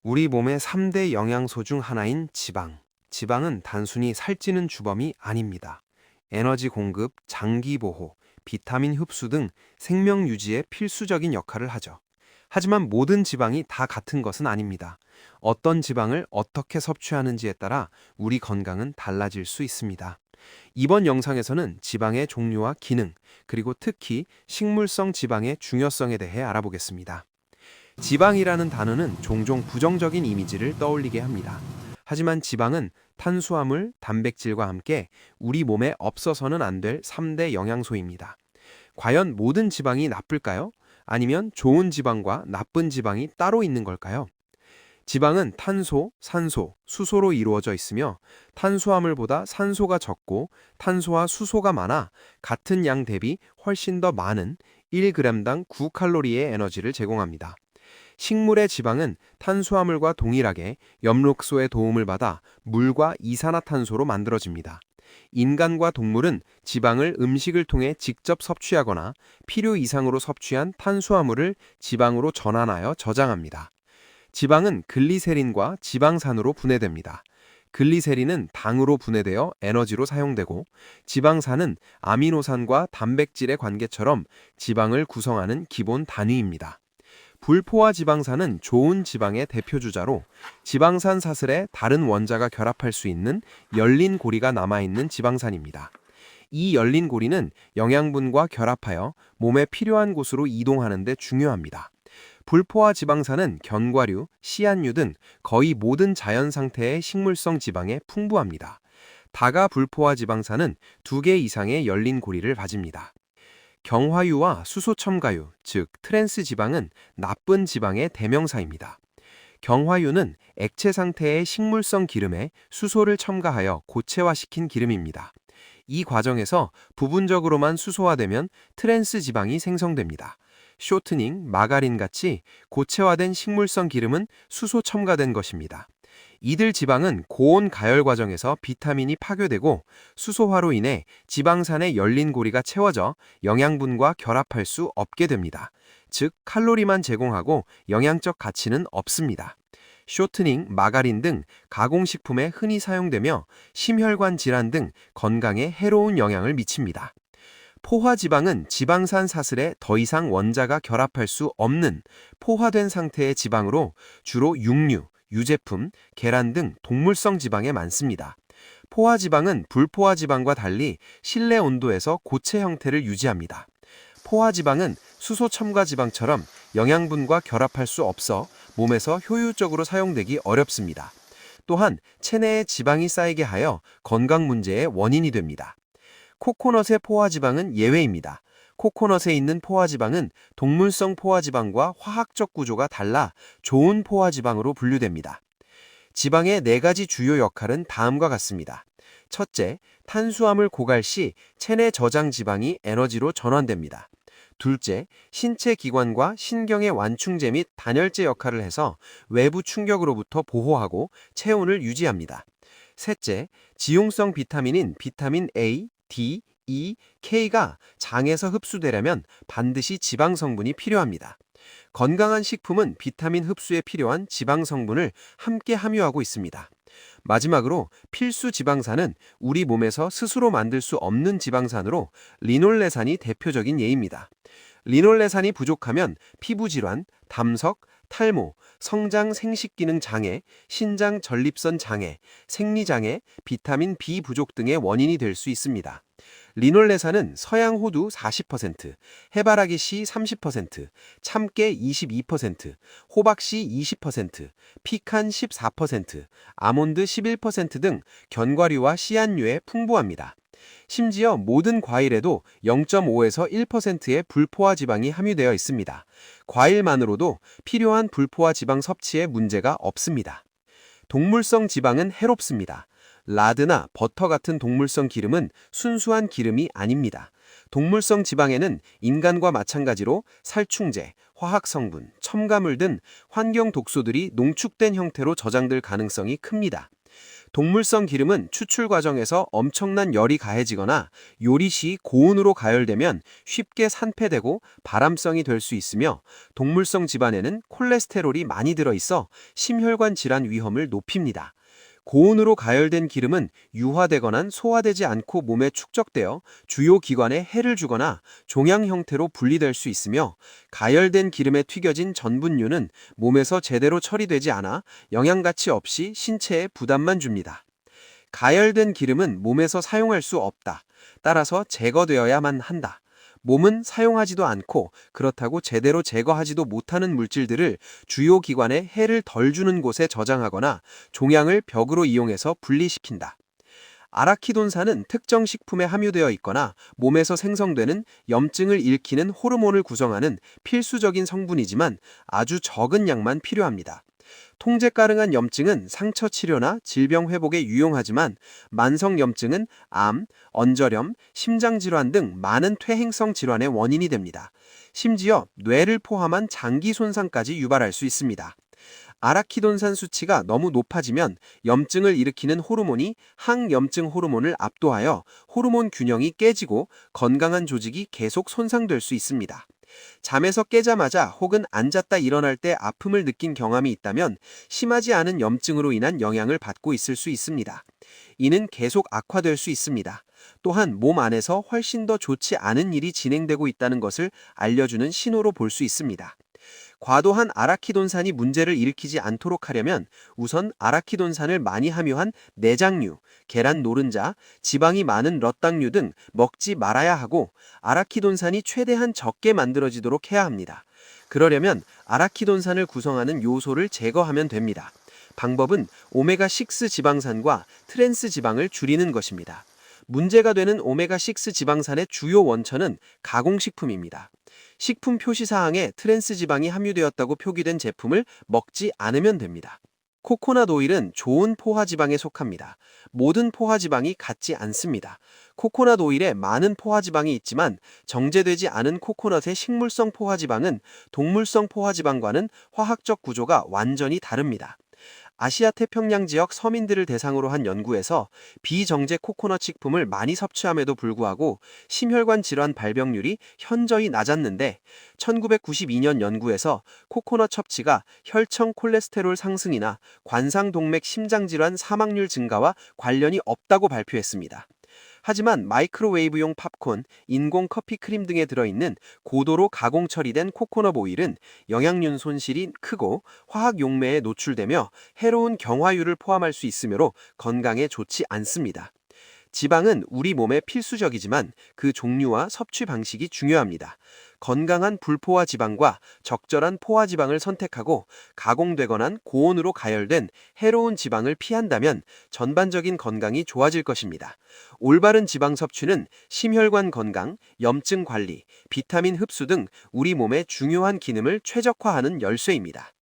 우리 몸의 3대 영양소 중 하나인 지방. 지방은 단순히 살찌는 주범이 아닙니다. 에너지 공급, 장기 보호, 비타민 흡수 등 생명 유지에 필수적인 역할을 하죠. 하지만 모든 지방이 다 같은 것은 아닙니다. 어떤 지방을 어떻게 섭취하는지에 따라 우리 건강은 달라질 수 있습니다. 이번 영상에서는 지방의 종류와 기능, 그리고 특히 식물성 지방의 중요성에 대해 알아보겠습니다. 지방이라는 단어는 종종 부정적인 이미지를 떠올리게 합니다. 하지만 지방은 탄수화물, 단백질과 함께 우리 몸에 없어서는 안 될 3대 영양소입니다. 과연 모든 지방이 나쁠까요? 아니면 좋은 지방과 나쁜 지방이 따로 있는 걸까요? 지방은 탄소, 산소, 수소로 이루어져 있으며 탄수화물보다 산소가 적고 탄소와 수소가 많아 같은 양 대비 훨씬 더 많은 1g당 9칼로리의 에너지를 제공합니다. 식물의 지방은 탄수화물과 동일하게 엽록소의 도움을 받아 물과 이산화탄소로 만들어집니다. 인간과 동물은 지방을 음식을 통해 직접 섭취하거나 필요 이상으로 섭취한 탄수화물을 지방으로 전환하여 저장합니다. 지방은 글리세린과 지방산으로 분해됩니다. 글리세린은 당으로 분해되어 에너지로 사용되고 지방산은 아미노산과 단백질의 관계처럼 지방을 구성하는 기본 단위입니다. 불포화 지방산은 좋은 지방의 대표 주자로 지방산 사슬에 다른 원자가 결합할 수 있는 열린 고리가 남아있는 지방산입니다. 이 열린 고리는 영양분과 결합하여 몸에 필요한 곳으로 이동하는 데 중요합니다. 불포화 지방산은 견과류, 씨앗류 등 거의 모든 자연 상태의 식물성 지방에 풍부합니다. 다가 불포화 지방산은 2개 이상의 열린 고리를 가집니다. 경화유와 수소첨가유, 즉 트랜스 지방은 나쁜 지방의 대명사입니다. 경화유는 액체 상태의 식물성 기름에 수소를 첨가하여 고체화시킨 기름입니다. 이 과정에서 부분적으로만 수소화되면 트랜스 지방이 생성됩니다. 쇼트닝, 마가린 같이 고체화된 식물성 기름은 수소 첨가된 것입니다. 이들 지방은 고온 가열 과정에서 비타민이 파괴되고 수소화로 인해 지방산의 열린 고리가 채워져 영양분과 결합할 수 없게 됩니다. 즉, 칼로리만 제공하고 영양적 가치는 없습니다. 쇼트닝, 마가린 등 가공식품에 흔히 사용되며 심혈관 질환 등 건강에 해로운 영향을 미칩니다. 포화지방은 지방산 사슬에 더 이상 원자가 결합할 수 없는 포화된 상태의 지방으로 주로 육류, 유제품, 계란 등 동물성 지방에 많습니다. 포화지방은 불포화지방과 달리 실내 온도에서 고체 형태를 유지합니다. 포화지방은 수소 첨가 지방처럼 영양분과 결합할 수 없어 몸에서 효율적으로 사용되기 어렵습니다. 또한 체내에 지방이 쌓이게 하여 건강 문제의 원인이 됩니다. 코코넛의 포화지방은 예외입니다. 코코넛에 있는 포화지방은 동물성 포화지방과 화학적 구조가 달라 좋은 포화지방으로 분류됩니다. 지방의 4가지 주요 역할은 다음과 같습니다. 첫째, 탄수화물 고갈 시 체내 저장 지방이 에너지로 전환됩니다. 둘째, 신체 기관과 신경의 완충제 및 단열재 역할을 해서 외부 충격으로부터 보호하고 체온을 유지합니다. 셋째, 지용성 비타민인 비타민 A, D, E, K가 장에서 흡수되려면 반드시 지방 성분이 필요합니다. 건강한 식품은 비타민 흡수에 필요한 지방 성분을 함께 함유하고 있습니다. 마지막으로 필수 지방산은 우리 몸에서 스스로 만들 수 없는 지방산으로 리놀레산이 대표적인 예입니다. 리놀레산이 부족하면 피부질환, 담석, 탈모, 성장 생식기능 장애, 신장 전립선 장애, 생리장애, 비타민 B 부족 등의 원인이 될 수 있습니다. 리놀레산은 서양 호두 40%, 해바라기 씨 30%, 참깨 22%, 호박 씨 20%, 피칸 14%, 아몬드 11%등 견과류와 씨앗류에 풍부합니다. 심지어 모든 과일에도 0.5에서 1%의 불포화 지방이 함유되어 있습니다. 과일만으로도 필요한 불포화 지방 섭취에 문제가 없습니다. 동물성 지방은 해롭습니다. 라드나 버터 같은 동물성 기름은 순수한 기름이 아닙니다. 동물성 지방에는 인간과 마찬가지로 살충제, 화학성분, 첨가물 등 환경 독소들이 농축된 형태로 저장될 가능성이 큽니다. 동물성 기름은 추출 과정에서 엄청난 열이 가해지거나 요리 시 고온으로 가열되면 쉽게 산패되고 발암성이 될 수 있으며, 동물성 지방에는 콜레스테롤이 많이 들어있어 심혈관 질환 위험을 높입니다. 고온으로 가열된 기름은 유화되거나 소화되지 않고 몸에 축적되어 주요 기관에 해를 주거나 종양 형태로 분리될 수 있으며, 가열된 기름에 튀겨진 전분류는 몸에서 제대로 처리되지 않아 영양 가치 없이 신체에 부담만 줍니다. 가열된 기름은 몸에서 사용할 수 없다. 따라서 제거되어야만 한다. 몸은 사용하지도 않고 그렇다고 제대로 제거하지도 못하는 물질들을 주요 기관에 해를 덜 주는 곳에 저장하거나 종양을 벽으로 이용해서 분리시킨다. 아라키돈산은 특정 식품에 함유되어 있거나 몸에서 생성되는 염증을 일으키는 호르몬을 구성하는 필수적인 성분이지만 아주 적은 양만 필요합니다. 통제 가능한 염증은 상처 치료나 질병 회복에 유용하지만, 만성 염증은 암, 언저염, 심장 질환 등 많은 퇴행성 질환의 원인이 됩니다. 심지어 뇌를 포함한 장기 손상까지 유발할 수 있습니다. 아라키돈산 수치가 너무 높아지면 염증을 일으키는 호르몬이 항염증 호르몬을 압도하여 호르몬 균형이 깨지고 건강한 조직이 계속 손상될 수 있습니다. 잠에서 깨자마자 혹은 앉았다 일어날 때 아픔을 느낀 경험이 있다면 심하지 않은 염증으로 인한 영향을 받고 있을 수 있습니다. 이는 계속 악화될 수 있습니다. 또한 몸 안에서 훨씬 더 좋지 않은 일이 진행되고 있다는 것을 알려주는 신호로 볼 수 있습니다. 과도한 아라키돈산이 문제를 일으키지 않도록 하려면 우선 아라키돈산을 많이 함유한 내장류, 계란 노른자, 지방이 많은 럿당류 등 먹지 말아야 하고, 아라키돈산이 최대한 적게 만들어지도록 해야 합니다. 그러려면 아라키돈산을 구성하는 요소를 제거하면 됩니다. 방법은 오메가6 지방산과 트랜스 지방을 줄이는 것입니다. 문제가 되는 오메가6 지방산의 주요 원천은 가공식품입니다. 식품 표시사항에 트랜스 지방이 함유되었다고 표기된 제품을 먹지 않으면 됩니다. 코코넛 오일은 좋은 포화지방에 속합니다. 모든 포화지방이 같지 않습니다. 코코넛 오일에 많은 포화지방이 있지만, 정제되지 않은 코코넛의 식물성 포화지방은 동물성 포화지방과는 화학적 구조가 완전히 다릅니다. 아시아 태평양 지역 서민들을 대상으로 한 연구에서 비정제 코코넛 식품을 많이 섭취함에도 불구하고 심혈관 질환 발병률이 현저히 낮았는데, 1992년 연구에서 코코넛 섭취가 혈청 콜레스테롤 상승이나 관상동맥 심장질환 사망률 증가와 관련이 없다고 발표했습니다. 하지만 마이크로웨이브용 팝콘, 인공 커피 크림 등에 들어있는 고도로 가공 처리된 코코넛 오일은 영양륜 손실이 크고 화학 용매에 노출되며 해로운 경화유를 포함할 수 있으므로 건강에 좋지 않습니다. 지방은 우리 몸에 필수적이지만 그 종류와 섭취 방식이 중요합니다. 건강한 불포화 지방과 적절한 포화 지방을 선택하고, 가공되거나 고온으로 가열된 해로운 지방을 피한다면 전반적인 건강이 좋아질 것입니다. 올바른 지방 섭취는 심혈관 건강, 염증 관리, 비타민 흡수 등 우리 몸의 중요한 기능을 최적화하는 열쇠입니다.